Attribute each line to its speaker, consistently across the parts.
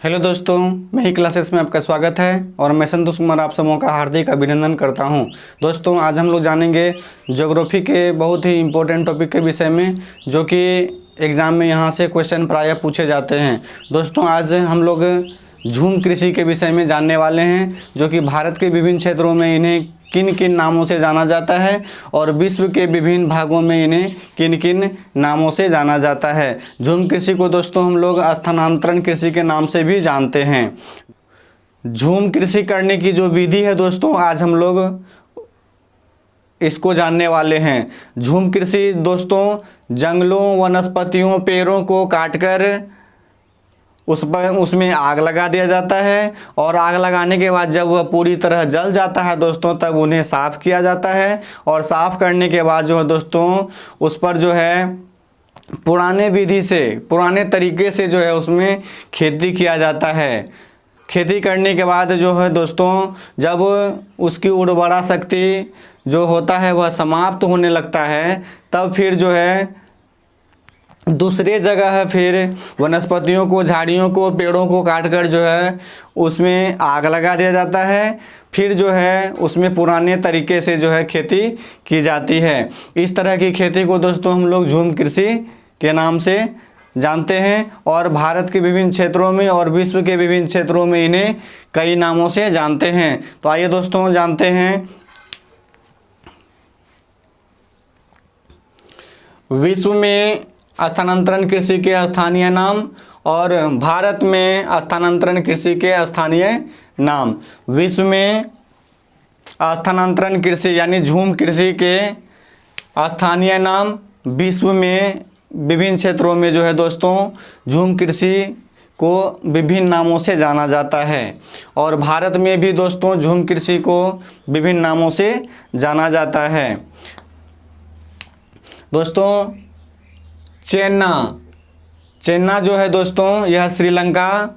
Speaker 1: Hello दोस्तों, मैं ही classes में आपका स्वागत है और मैं संतोष कुमार आप सबों का हार्दिक अभिनंदन करता हूं। दोस्तों, आज हम लोग जानेंगे ज्योग्राफी के बहुत ही इम्पोर्टेंट टॉपिक के विषय में, जो कि एग्ज़ाम में यहाँ से क्वेश्चन प्रायः पूछे जाते हैं। दोस्तों, आज हम लोग झूम कृषि के विषय में जानने वाले हैं, जो कि भारत के विभिन्न क्षेत्रों में इन्हें किन किन नामों से जाना जाता है और विश्व के विभिन्न भागों में इन्हें किन किन नामों से जाना जाता है। झूम कृषि को दोस्तों हम लोग स्थानांतरण कृषि के नाम से भी जानते हैं। झूम कृषि करने की जो विधि है दोस्तों, आज हम लोग इसको जानने वाले हैं। झूम कृषि दोस्तों जंगलों, वनस्पतियों, पेड़ों को काटकर उसमें आग लगा दिया जाता है और आग लगाने के बाद जब वह पूरी तरह जल जाता है दोस्तों, तब उन्हें साफ़ किया जाता है और साफ़ करने के बाद जो है दोस्तों उस पर जो है पुराने विधि से, पुराने तरीके से जो है उसमें खेती किया जाता है। खेती करने के बाद जो है दोस्तों, जब उसकी उर्वरा शक्ति जो होता है वह समाप्त होने लगता है, तब फिर जो है दूसरे जगह है फिर वनस्पतियों को, झाड़ियों को, पेड़ों को काटकर जो है उसमें आग लगा दिया जाता है। फिर जो है उसमें पुराने तरीके से जो है खेती की जाती है। इस तरह की खेती को दोस्तों हम लोग झूम कृषि के नाम से जानते हैं और भारत के विभिन्न क्षेत्रों में और विश्व के विभिन्न क्षेत्रों में इन्हें कई नामों से जानते हैं। तो आइए दोस्तों जानते हैं विश्व में स्थानांतरण कृषि के स्थानीय नाम और भारत में स्थानांतरण कृषि के स्थानीय नाम। विश्व में स्थानांतरण कृषि यानी झूम कृषि के स्थानीय नाम, विश्व में विभिन्न क्षेत्रों में जो है दोस्तों झूम कृषि को विभिन्न नामों से जाना जाता है और भारत में भी दोस्तों झूम कृषि को विभिन्न नामों से जाना जाता है। दोस्तों चेन्ना जो है दोस्तों यह श्रीलंका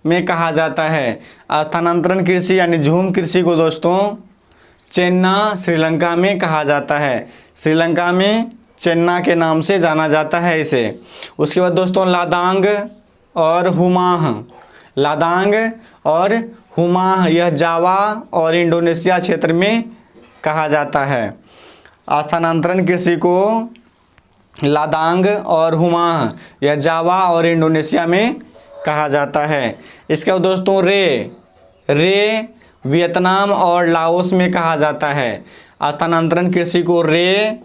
Speaker 1: में कहा जाता है। स्थानांतरण कृषि यानी झूम कृषि को दोस्तों चेन्ना श्रीलंका में कहा जाता है। श्रीलंका में चेन्ना के नाम से जाना जाता है इसे। उसके बाद दोस्तों लादांग और हुमाह यह जावा और इंडोनेशिया क्षेत्र में कहा जाता है। स्थानांतरण कृषि को लादांग और हुमाह यह जावा और इंडोनेशिया में कहा जाता है। इसके बाद दोस्तों रे वियतनाम और लाओस में कहा जाता है। स्थानांतरण कृषि को रे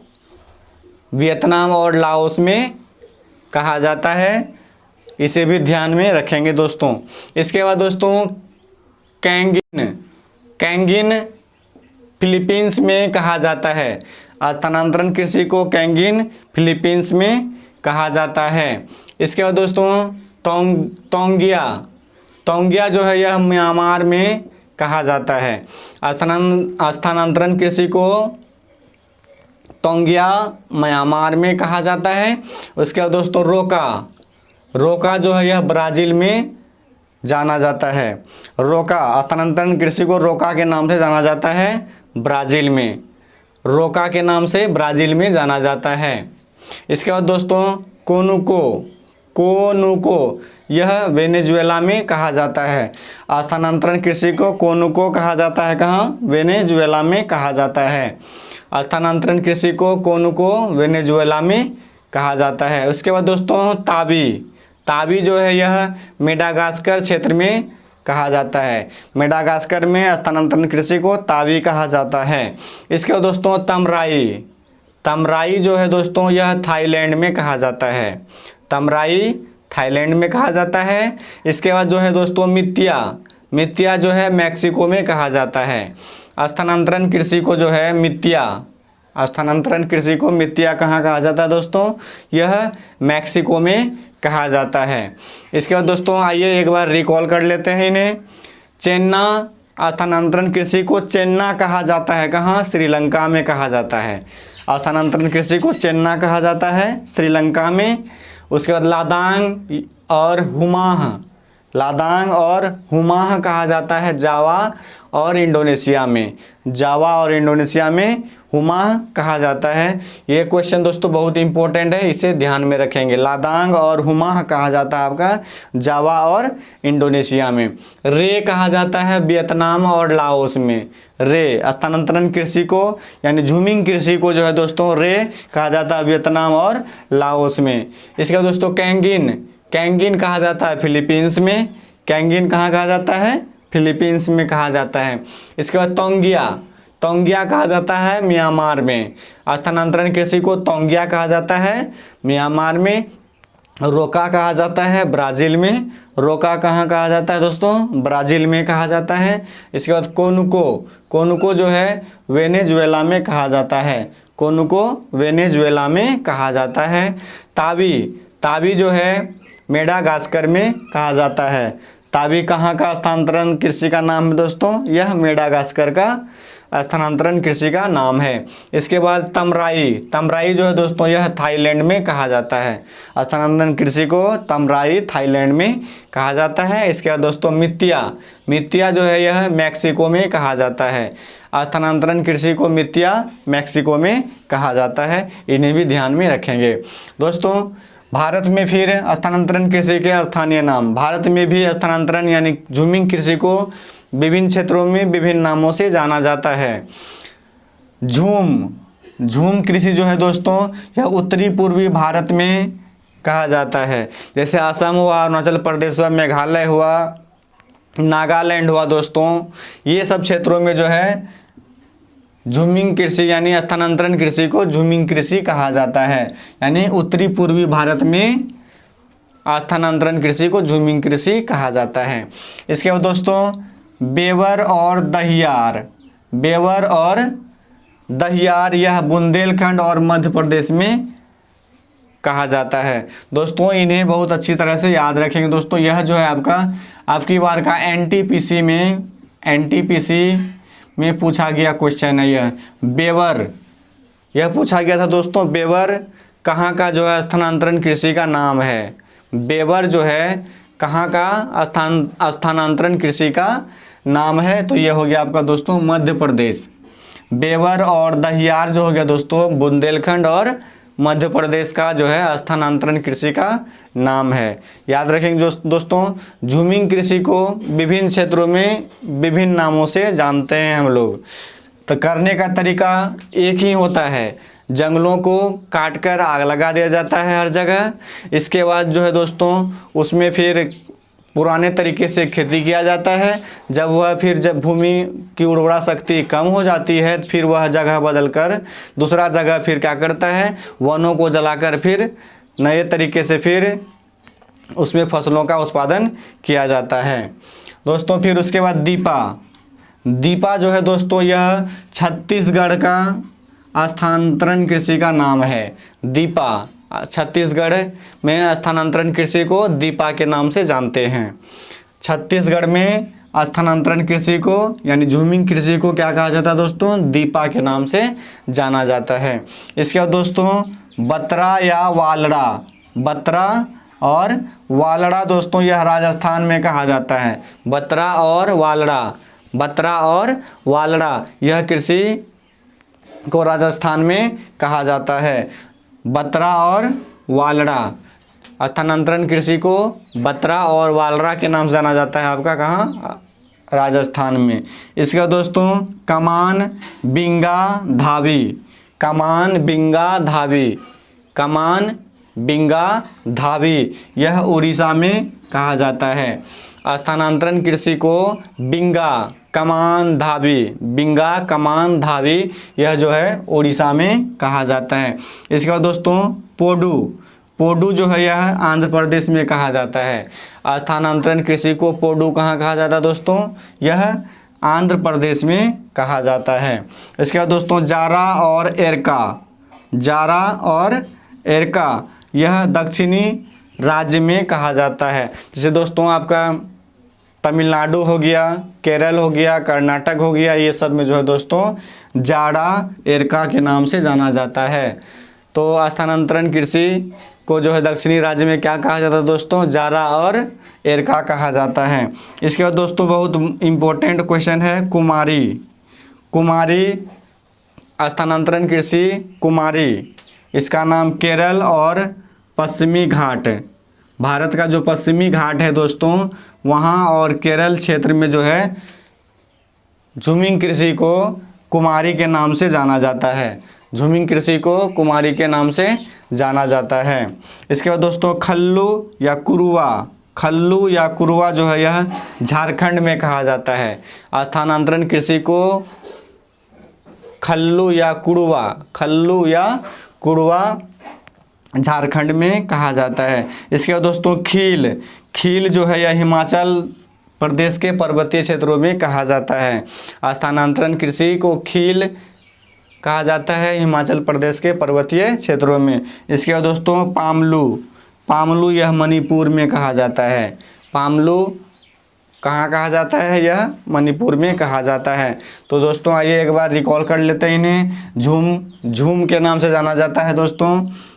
Speaker 1: वियतनाम और लाओस में कहा जाता है, इसे भी ध्यान में रखेंगे दोस्तों। इसके बाद दोस्तों कैंगिन फिलीपींस में कहा जाता है। स्थानांतरण कृषि को कैंगिन फिलीपींस में कहा जाता है। इसके बाद दोस्तों तोंगिया जो है यह म्यांमार में कहा जाता है। स्थानांतरण कृषि को तोंगिया म्यांमार में कहा जाता है। उसके बाद दोस्तों रोका जो है यह ब्राज़ील में जाना जाता है। स्थानांतरण कृषि को रोका के नाम से जाना जाता है ब्राज़ील में। रोका के नाम से ब्राज़ील में जाना जाता है। इसके बाद दोस्तों कोनुको यह वेनेजुएला में कहा जाता है। स्थानांतरण कृषि को कोनुको कहा जाता है, कहाँ? वेनेजुएला में कहा जाता है। स्थानांतरण कृषि को कोनुको वेनेजुएला में कहा जाता है। उसके बाद दोस्तों ताबी जो है यह मेडागास्कर क्षेत्र में कहा जाता है। मेडागास्कर में स्थानांतरण कृषि को ताबी कहा जाता है। इसके बाद दोस्तों तमराई जो है दोस्तों यह थाईलैंड में कहा जाता है। तमराई थाईलैंड में कहा जाता है। इसके बाद जो है दोस्तों मित्तिया जो है मैक्सिको में कहा जाता है। स्थानांतरण कृषि को जो है स्थानांतरण कृषि को मित्तिया कहाँ कहा जाता है दोस्तों? यह मैक्सिको में कहा जाता है। इसके बाद दोस्तों आइए एक बार रिकॉल कर लेते हैं इन्हें। स्थानांतरण कृषि को चेन्ना कहा जाता है, कहाँ? श्रीलंका में कहा जाता है। स्थानांतरण कृषि को चेन्ना कहा जाता है श्रीलंका में। उसके बाद लादांग और हुमाह कहा जाता है जावा और इंडोनेशिया में, जावा और इंडोनेशिया में हुमा कहा जाता है। ये क्वेश्चन दोस्तों बहुत इंपॉर्टेंट है, इसे ध्यान में रखेंगे। लादांग और हुमा कहा जाता है आपका जावा और इंडोनेशिया में। रे कहा जाता है वियतनाम और लाओस में। रे स्थानांतरण कृषि को यानी झूमिंग कृषि को जो है दोस्तों रे कहा जाता है वियतनाम और लाओस में। इसके बाद दोस्तों कैंगिन, कैंगिन कहा जाता है फिलीपींस में। कैंगिन कहाँ कहा जाता है? फिलीपींस में कहा जाता है। इसके बाद तोंगिया, तोंगिया कहा जाता है म्यांमार में। स्थानांतरण कृषि को तोंगिया कहा जाता है म्यांमार में। रोका कहा जाता है ब्राज़ील में। रोका कहाँ कहा जाता है दोस्तों? ब्राज़ील में कहा जाता है। इसके बाद कोनुको, कोनुको जो है वेनेजुएला में कहा जाता है। कोनुको वेनेजुएला में कहा जाता है। ताबी, ताबी जो है मेडागास्कर में कहा जाता है। ताबी कहाँ का स्थानांतरण कृषि का नाम है दोस्तों? यह मेडागास्कर का स्थानांतरण कृषि का नाम है। इसके बाद तमराई, तमराई जो है दोस्तों यह थाईलैंड में कहा जाता है। स्थानांतरण कृषि को तमराई थाईलैंड में कहा जाता है। इसके बाद दोस्तों मित्तिया, मित्तिया जो है यह मैक्सिको में कहा जाता है। स्थानांतरण कृषि को मित्तिया मैक्सिको में कहा जाता है। इन्हें भी ध्यान में रखेंगे दोस्तों। भारत में फिर स्थानांतरण कृषि के स्थानीय नाम, भारत में भी स्थानांतरण यानी झूमिंग कृषि को विभिन्न क्षेत्रों में विभिन्न नामों से जाना जाता है। झूम, झूम कृषि जो है दोस्तों यह उत्तरी पूर्वी भारत में कहा जाता है। जैसे असम हुआ, अरुणाचल प्रदेश हुआ, मेघालय हुआ, नागालैंड हुआ दोस्तों, ये सब क्षेत्रों में जो है झूमिंग कृषि यानी स्थानांतरण कृषि को झूमिंग कृषि कहा जाता है। यानी उत्तरी पूर्वी भारत में स्थानांतरण कृषि को झूमिंग कृषि कहा जाता है। इसके बाद दोस्तों बेवर और दहियार, बेवर और दहियार यह बुंदेलखंड और मध्य प्रदेश में कहा जाता है। दोस्तों इन्हें बहुत अच्छी तरह से याद रखेंगे दोस्तों। यह जो है आपका आपकी बार का एनटीपीसी में पूछा गया क्वेश्चन है। यह बेवर, यह पूछा गया था दोस्तों। बेवर कहाँ का जो है स्थानांतरण कृषि का नाम है? बेवर जो है कहाँ का स्थानांतरण कृषि का नाम है? तो यह हो गया आपका दोस्तों मध्य प्रदेश। बेवर और दहियार जो हो गया दोस्तों बुंदेलखंड और मध्य प्रदेश का जो है स्थानांतरण कृषि का नाम है। याद रखेंगे दोस्तों झूमिंग कृषि को विभिन्न क्षेत्रों में विभिन्न नामों से जानते हैं हम लोग। तो करने का तरीका एक ही होता है, जंगलों को काटकर आग लगा दिया जाता है हर जगह। इसके बाद जो है दोस्तों उसमें फिर पुराने तरीके से खेती किया जाता है। जब भूमि की उर्वरा शक्ति कम हो जाती है फिर वह जगह बदलकर दूसरा जगह फिर क्या करता है, वनों को जलाकर फिर नए तरीके से फिर उसमें फसलों का उत्पादन किया जाता है दोस्तों। फिर उसके बाद दीपा, दीपा जो है दोस्तों यह छत्तीसगढ़ का स्थानांतरण कृषि का नाम है। दीपा छत्तीसगढ़ में स्थानांतरण कृषि को दीपा के नाम से जानते हैं। छत्तीसगढ़ में स्थानांतरण कृषि को यानी झूमिंग कृषि को क्या कहा जाता है दोस्तों? दीपा के नाम से जाना जाता है। इसके बाद दोस्तों बत्रा या वालड़ा, बत्रा और वालड़ा दोस्तों यह राजस्थान में कहा जाता है। बत्रा और वालड़ा, बत्रा और वालड़ा यह कृषि को राजस्थान में कहा जाता है। बत्रा और वालड़ा स्थानांतरण कृषि को बत्रा और वालड़ा के नाम से जाना जाता है आपका कहाँ? राजस्थान में। इसके बाद दोस्तों कमान बिंगा धावी, कमान बिंगा धावी, कमान बिंगा धावी यह उड़ीसा में कहा जाता है। स्थानांतरण कृषि को बिंगा कमान धावी, बिंगा कमान धावी यह जो है उड़ीसा में कहा जाता है। इसके बाद दोस्तों पोडू, पोडू जो है यह आंध्र प्रदेश में कहा जाता है। स्थानांतरण कृषि को पोडू कहाँ कहा जाता है दोस्तों? यह आंध्र प्रदेश में कहा जाता है। इसके बाद दोस्तों जारा और एरका, जारा और एरका यह दक्षिणी राज्य में कहा जाता है। जैसे दोस्तों आपका तमिलनाडु हो गया, केरल हो गया, कर्नाटक हो गया, ये सब में जो है दोस्तों जाड़ा एरका के नाम से जाना जाता है। तो स्थानांतरण कृषि को जो है दक्षिणी राज्य में क्या कहा जाता है दोस्तों, जारा और एरका कहा जाता है। इसके बाद दोस्तों बहुत इम्पोर्टेंट क्वेश्चन है कुमारी। कुमारी स्थानांतरण कृषि कुमारी, इसका नाम केरल और पश्चिमी घाट, भारत का जो पश्चिमी घाट है दोस्तों वहाँ और केरल क्षेत्र में जो है झूमिंग कृषि को कुमारी के नाम से जाना जाता है। झूमिंग कृषि को कुमारी के नाम से जाना जाता है। इसके बाद दोस्तों खल्लू या कुरुआ, खल्लू या कुरुआ जो है यह झारखंड में कहा जाता है। स्थानांतरण कृषि को खल्लू या कुरुआ, खल्लू या कुरुआ झारखंड में कहा जाता है। इसके बाद दोस्तों खील, खील जो है यह हिमाचल प्रदेश के पर्वतीय क्षेत्रों में कहा जाता है। स्थानांतरण कृषि को खील कहा जाता है हिमाचल प्रदेश के पर्वतीय क्षेत्रों में। इसके बाद दोस्तों पामलू, पामलू यह मणिपुर में कहा जाता है। पामलू कहाँ कहा जाता है, यह मणिपुर में कहा जाता है। तो दोस्तों आइए एक बार रिकॉल कर लेते हैं इन्हें। झूम के नाम से जाना जाता है दोस्तों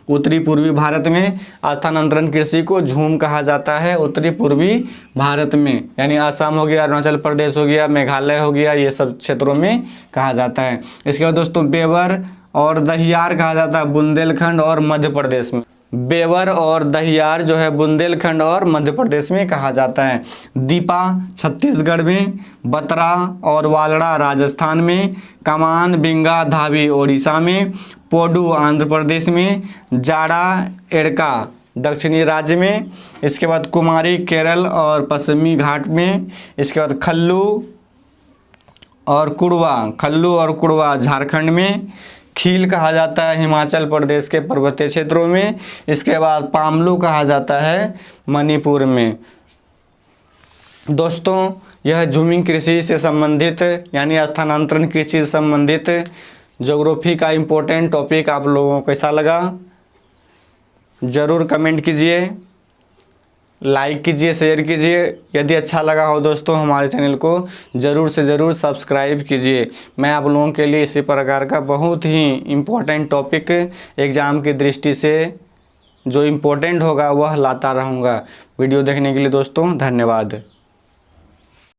Speaker 1: उत्तरी पूर्वी भारत में। स्थानांतरण कृषि को झूम कहा जाता है उत्तरी पूर्वी भारत में, यानी असम हो गया, अरुणाचल प्रदेश हो गया, मेघालय हो गया, ये सब क्षेत्रों में कहा जाता है। इसके बाद दोस्तों बेवर और दहियार कहा जाता है बुंदेलखंड और मध्य प्रदेश में। बेवर और दहियार जो है बुंदेलखंड और मध्य प्रदेश में कहा जाता है। दीपा छत्तीसगढ़ में, बतरा और वालड़ा राजस्थान में, कमान बिंगा धावी ओडिशा में, पोडू आंध्र प्रदेश में, जाड़ा एड़का दक्षिणी राज्य में। इसके बाद कुमारी केरल और पश्चिमी घाट में। इसके बाद खल्लू और कुड़वा, खल्लू और कुड़वा झारखंड में। खील कहा जाता है हिमाचल प्रदेश के पर्वतीय क्षेत्रों में। इसके बाद पामलू कहा जाता है मणिपुर में। दोस्तों यह झूमिंग कृषि से संबंधित यानी स्थानांतरण कृषि से संबंधित ज्योग्राफी का इम्पोर्टेंट टॉपिक आप लोगों को कैसा लगा ज़रूर कमेंट कीजिए, लाइक कीजिए, शेयर कीजिए। यदि अच्छा लगा हो दोस्तों हमारे चैनल को ज़रूर से ज़रूर सब्सक्राइब कीजिए। मैं आप लोगों के लिए इसी प्रकार का बहुत ही इम्पोर्टेंट टॉपिक एग्ज़ाम की दृष्टि से जो इम्पोर्टेंट होगा वह लाता रहूँगा। वीडियो देखने के लिए दोस्तों धन्यवाद।